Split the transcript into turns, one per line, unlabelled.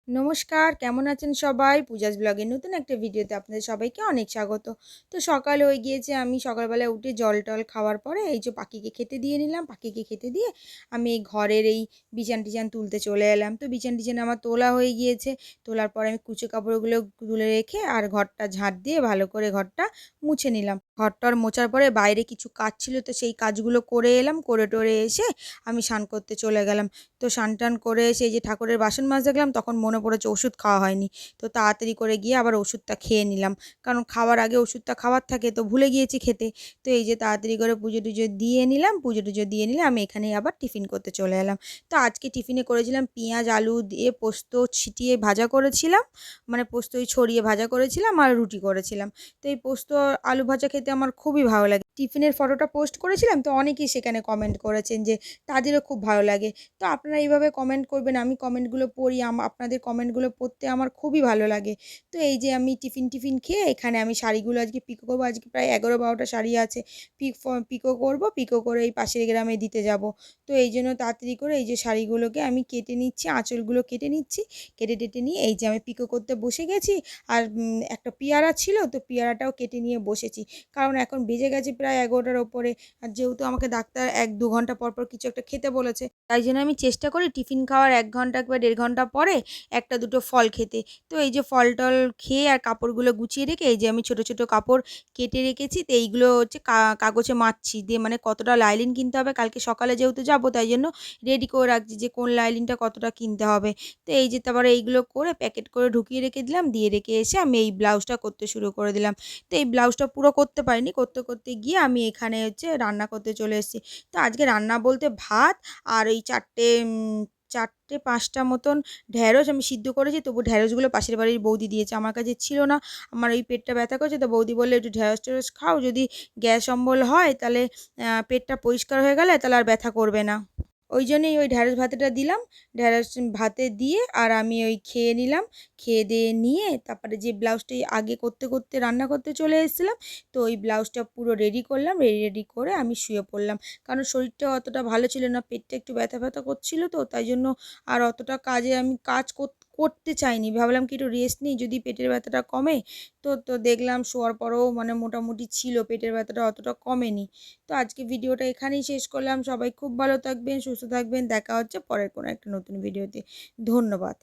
নমস্কার, কেমন আছেন সবাই? পূজাস ব্লগের নতুন একটা ভিডিওতে আপনাদের সবাইকে অনেক স্বাগত। তো সকাল হয়ে গিয়েছে, আমি সকালবেলা উঠে জল-টল খাওয়ার পরে এই যে পাখিকে খেতে দিয়ে নিলাম। পাখিকে খেতে দিয়ে আমি এই ঘরের এই বিছান-টিছান তুলতে চলে এলাম। তো বিছান-টিছান আমার তোলা হয়ে গিয়েছে। তোলার পরে আমি কুচো কাপড়গুলো তুলে রেখে আর ঘরটা ঝাঁট দিয়ে ভালো করে ঘরটা মুছে নিলাম। ঘর-টর মোছার পরে বাইরে কিছু কাজ ছিল, তো সেই কাজগুলো করে এলাম। করে-টরে এসে আমি স্নান করতে চলে গেলাম। তো স্নান-টান করে এসে এই যে ঠাকুরের বাসন মাজতে গেলাম, তখন মনে পড়েছে ওষুধ খাওয়া হয়নি। তো তাড়াতাড়ি করে গিয়ে আবার ওষুধটা খেয়ে নিলাম। কারণ খাওয়ার আগে ওষুধটা খাওয়ার থাকে, তো ভুলে গিয়েছি খেতে। তো এই যে তাড়াতাড়ি করে পুজো-টুজো দিয়ে নিলাম। পুজো-টুজো দিয়ে নিলে আমি এখানেই আবার টিফিন করতে চলে এলাম। তো আজকে টিফিনে করেছিলাম পেঁয়াজ, আলু দিয়ে পোস্ত ছিটিয়ে ভাজা করেছিলাম। মানে পোস্ত ওই ছড়িয়ে ভাজা করেছিলাম আর রুটি করেছিলাম। তো এই পোস্ত আলু ভাজা খেতে আমার খুবই ভালো লাগে। টিফিনের ফটোটা পোস্ট করেছিলাম, তো অনেকেই সেখানে কমেন্ট করেছেন যে তাদেরও খুব ভালো লাগে। তো আপনারা এইভাবে কমেন্ট করবেন, আমি কমেন্টগুলো পড়ি, আপনাদের কমেন্টগুলো পড়তে আমার খুবই ভালো লাগে। তো এই যে আমি টিফিন খেয়ে এখানে আমি শাড়িগুলো আজকে পিকো করবো। আজকে প্রায় ১১-১২টা শাড়ি আছে। পিকো করবো, পিকো করে এই পাশের গ্রামে দিতে যাব। তো এই জন্য তাড়াতাড়ি করে এই যে শাড়িগুলোকে আমি কেটে নিচ্ছি, আঁচলগুলো কেটে নিচ্ছি। কেটে নিয়ে এই যে আমি পিকো করতে বসে গেছি। আর একটা পেয়ারা ছিল, তো পেয়ারাটাও কেটে নিয়ে বসেছি। কারণ এখন বেজে গেছে প্রায় ১১টার ওপরে। আর যেহেতু আমাকে ডাক্তার ১-২ ঘন্টা পর কিছু একটা খেতে বলেছে, তাই জন্য আমি চেষ্টা করি টিফিন খাওয়ার ১ ঘন্টা কিংবা ১.৫ ঘন্টা পরে ১টা-২টো ফল খেতে। তো এই যে ফল-টল খেয়ে আর কাপড়গুলো গুছিয়ে রেখে এই যে আমি ছোট, ছোট কাপড় কেটে রেখেছি। তো এইগুলো হচ্ছে কাগজে মাড়ছি। দিয়ে মানে কতটা লাইলিন কিনতে হবে, কালকে সকালে যেহেতু যাবো তাই জন্য রেডি করে রাখছি যে কোন লাইলিনটা কতটা কিনতে হবে। তো এই যে তারপরে এইগুলো করে প্যাকেট করে ঢুকিয়ে রেখে দিলাম। দিয়ে রেখে এসে আমি এই ব্লাউজটা করতে শুরু করে দিলাম। তো এই ব্লাউজটা পুরো করতে পারিনি। করতে গিয়ে আমি এখানে হচ্ছে রান্না করতে চলে এসেছি। তো আজকে রান্না বলতে ভাত আর ওই ৪টে ৫টা মতন ঢ্যাঁড়স আমি সিদ্ধ করেছি। তবু ঢ্যাঁড়সগুলো পাশের বাড়ির বৌদি দিয়েছে, আমার কাছে ছিল না। আমার ওই পেটটা ব্যথা করছে, তো বৌদি বলল একটু ঢ্যাঁড়স-ট্যাঁড়স খাও, যদি গ্যাস অম্বল হয় তাহলে পেটটা পরিষ্কার হয়ে গেলে তাহলে আর ব্যথা করবে না। ওই জন্যই ওই ঢ্যাঁড়স ভাতেটা দিলাম। ঢ্যাঁড়স ভাতে দিয়ে আর আমি ওই খেয়ে নিলাম। খেয়ে দেয়ে নিয়ে তারপরে যে ব্লাউজটাই আগে করতে রান্না করতে চলে এসেছিলাম, তো ওই ব্লাউজটা পুরো রেডি করলাম। রেডি করে আমি শুয়ে পড়লাম। কারণ শরীরটা অতটা ভালো ছিল না, পেটটা একটু ব্যথা করছিল, তো তাই জন্য আর অতটা কাজে আমি কাজ করতে চাইনি। ভাবলাম কি একটু রেস্ট নিই, যদি পেটের ব্যথাটা কমে। তো দেখলাম শোয়ার পরেও মানে মোটামুটি ছিল, পেটের ব্যথাটা অতটা কমেনি। তো আজকে ভিডিওটা এখানেই শেষ করলাম। সবাই খুব ভালো থাকবেন, সুস্থ থাকবেন। দেখা হচ্ছে পরের কোনো একটা নতুন ভিডিওতে। ধন্যবাদ।